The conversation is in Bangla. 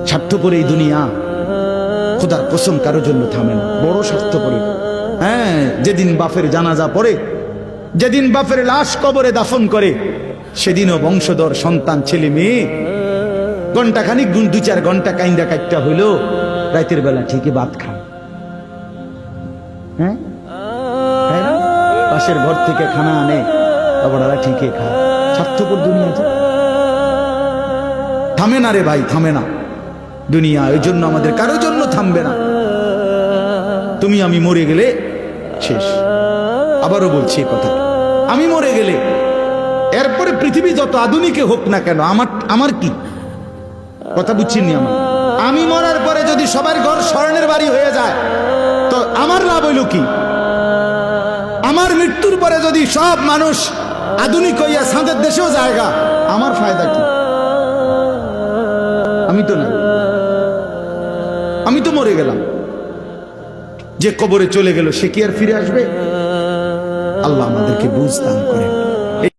স্বার্থপর এই দুনিয়া খোদার কসম কারো জন্য থামে না, বড় স্বার্থপর। হ্যাঁ, যেদিন বাপের জানাজা পড়ে, যেদিন বাপের লাশ কবরে দাফন করে, সেদিনও বংশধর সন্তান ছেলে মেয়ে ঘন্টাখানিক 2-4 ঘন্টা কাইন্দা কাটটা হইলো, রাতের বেলা ঠিকই ভাত খায়। হ্যাঁ, পাশের ঘর থেকে খানা আনে, ওরা ঠিকই খায়। স্বার্থপর দুনিয়া থামে না রে ভাই, থামে না দুনিয়া। ওই জন্য আমাদের কারোর জন্য থামবে না। তুমি আমি মরে গেলে শেষ। আবারও বলছি কথা, আমি মরে গেলে এরপরে পৃথিবী যত আধুনিকে হোক না কেন, আমার কি কথা বুঝছিনি? আমি মরার পরে যদি সবার ঘর স্বর্ণের বাড়ি হয়ে যায়, তো আমার লাভ হইল কি? আমার মৃত্যুর পরে যদি সব মানুষ আধুনিক হইয়া সাঁদের দেশেও জায়গা, আমার ফায়দা কি? আমি তো না, আমি তো মরে গেলাম। যে কবরে চলে গেল সে কি আর ফিরে আসবে? আল্লাহ আমাদেরকে বুঝ দান করেন।